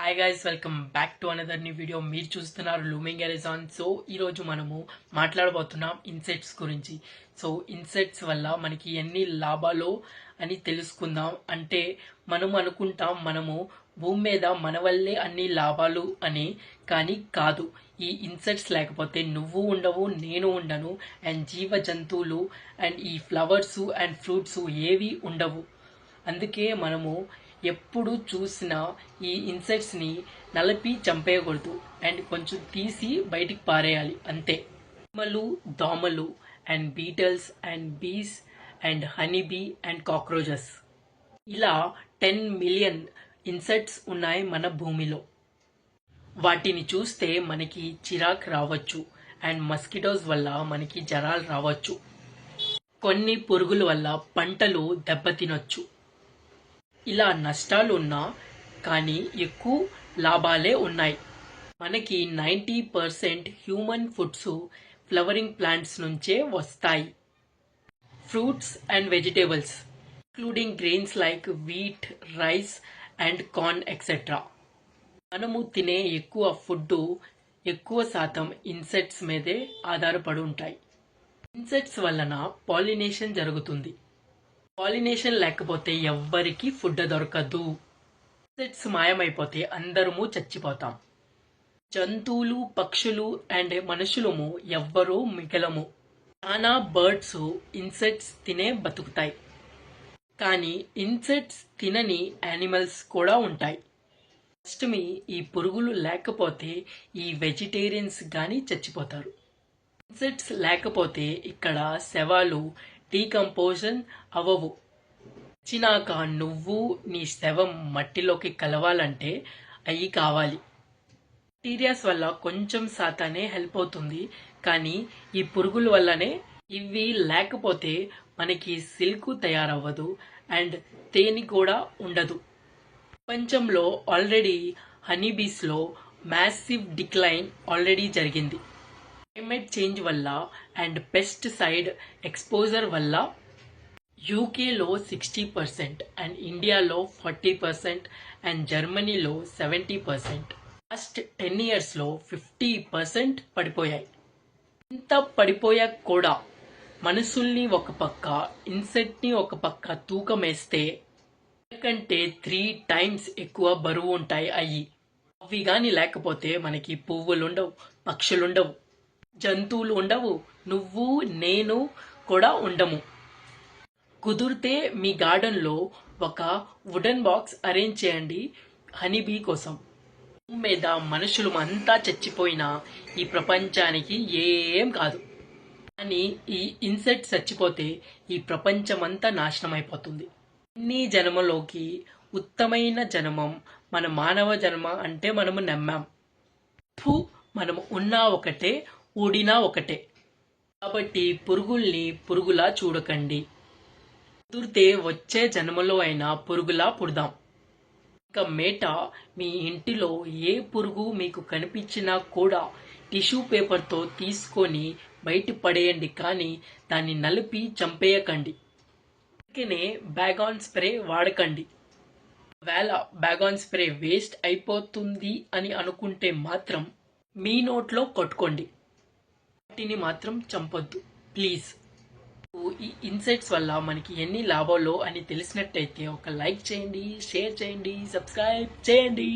Hi guys, welcome back to another new video. మీరు చూస్తున్నారు looming ఎరిజాన్. So ఈరోజు మనము మాట్లాడబోతున్నాం ఇన్సెక్ట్స్ గురించి. సో ఇన్సెక్ట్స్ వల్ల మనకి ఎన్ని లాభాలు అని తెలుసుకుందాం. అంటే మనం అనుకుంటాం మనము భూమి మీద మన వల్లే అన్ని లాభాలు అని, కానీ కాదు. ఈ ఇన్సెక్ట్స్ లేకపోతే నువ్వు ఉండవు, నేను ఉండను, అండ్ జీవ జంతువులు అండ్ ఈ ఫ్లవర్స్ అండ్ ఫ్రూట్స్ ఏవి ఉండవు. అందుకే మనము ఎప్పుడు చూసినా ఈ ఇన్సెక్ట్స్ని నలిపి చంపేయకూడదు అండ్ కొంచెం తీసి బయటికి పారేయాలి అంతే. దోమలు and beetles and bees and honey bee and cockroaches, ఇలా 10 మిలియన్ ఇన్సెక్ట్స్ ఉన్నాయి మన భూమిలో. వాటిని చూస్తే మనకి చిరాకు రావచ్చు అండ్ మస్కిటోస్ వల్ల మనకి జ్వరాలు రావచ్చు. కొన్ని పురుగుల వల్ల పంటలు దెబ్బతినొచ్చు. ఇలా నష్టాలు ఉన్నా కానీ ఎక్కువ లాభాలే ఉన్నాయి. మనకి 90% హ్యూమన్ ఫుడ్స్ ఫ్లవరింగ్ ప్లాంట్స్ నుంచే వస్తాయి. Fruits and vegetables including grains like wheat, rice and corn etcetera. మనము తినే ఎక్కువ ఫుడ్ ఎక్కువ శాతం ఇన్సెక్ట్స్ మీదే ఆధారపడి ఉంటాయి. ఇన్సెక్ట్స్ వలన పాలినేషన్ జరుగుతుంది. పాలినేషన్ లేకపోతే ఎవ్వరికి ఫుడ్ దొరకదు. ఇన్సెక్ట్స్ మాయమైపోతే అందరము చచ్చిపోతాం. జంతువులు, పక్షులు అండ్ మనుషులము ఎవ్వరూ మిగలము. చాలా బర్డ్స్ ఇన్సెక్ట్స్ తినే బతుకుతాయి. కానీ ఇన్సెక్ట్స్ తినని యానిమల్స్ కూడా ఉంటాయి. ఫస్ట్ ఈ పురుగులు లేకపోతే ఈ వెజిటేరియన్స్ కానీ చచ్చిపోతారు. ఇన్సెక్ట్స్ లేకపోతే ఇక్కడ శవాలు డీకంపోజన్ అవ్వవు. వచ్చినాక నువ్వు నీ శవం మట్టిలోకి కలవాలంటే అవి కావాలి. బ్యాక్టీరియాస్ వల్ల కొంచెం శాతానే హెల్ప్ అవుతుంది, కానీ ఈ పురుగుల వల్లనే. ఇవి లేకపోతే మనకి సిల్క్ తయారవ్వదు అండ్ తేనె కూడా ఉండదు. ప్రపంచంలో ఆల్రెడీ హనీబీస్లో మ్యాసివ్ డిక్లైన్ ఆల్రెడీ జరిగింది. క్లైమేట్ చేంజ్ వల్ల అండ్ పెస్టిసైడ్ ఎక్స్పోజర్ వల్ల. యూకేలో 60% అండ్ ఇండియాలో 40% అండ్ జర్మనీలో 70%. లాస్ట్ 10 yearsలో 50% పడిపోయాయి. ఇంత పడిపోయాక కూడా మనుషుల్ని ఒక పక్క, ఇన్సెక్ట్ని ఒక పక్క తూకం వేస్తే కంటే 3 times ఎక్కువ బరువు ఉంటాయి అవి. అవి కానీ లేకపోతే మనకి పువ్వులు ఉండవు, పక్షులుండవు, జంతువులు ఉండవు, నువ్వు నేను కూడా ఉండము. కుదిరితే మీ గార్డెన్లో ఒక వుడెన్ బాక్స్ అరేంజ్ చేయండి హనీబీ కోసం. భూమి మీద మనుషులు అంతా చచ్చిపోయినా ఈ ప్రపంచానికి ఏం కాదు, కానీ ఈ ఇన్సెక్ట్ చచ్చిపోతే ఈ ప్రపంచమంతా నాశనం అయిపోతుంది. అన్ని జన్మలోకి ఉత్తమైన జన్మం మన మానవ జన్మ అంటే మనము నమ్మాం. మనము ఉన్నా ఒకటే, ఊడినా ఒకటే. కాబట్టి పురుగుల్ని పురుగులా చూడకండి. కుదిరితే వచ్చే జన్మలో అయినా పురుగులా పుడదాం. ఇంకా మేట, మీ ఇంటిలో ఏ పురుగు మీకు కనిపించినా కూడా టిష్యూ పేపర్తో తీసుకొని బయట పడేయండి, కానీ దాన్ని నలిపి చంపేయకండి. అందుకనే బ్యాగాన్ స్ప్రే వాడకండి. ఒకవేళ బ్యాగాన్ స్ప్రే వేస్ట్ అయిపోతుంది అని అనుకుంటే మాత్రం మీ నోట్లో కొట్టుకోండి. వాటిని మాత్రం చంపొద్దు ప్లీజ్. ఈ ఇన్సెక్ట్స్ వల్ల మనకి ఎన్ని లాభాలు అని తెలిసినట్టయితే ఒక లైక్ చేయండి, షేర్ చేయండి, సబ్స్క్రైబ్ చేయండి.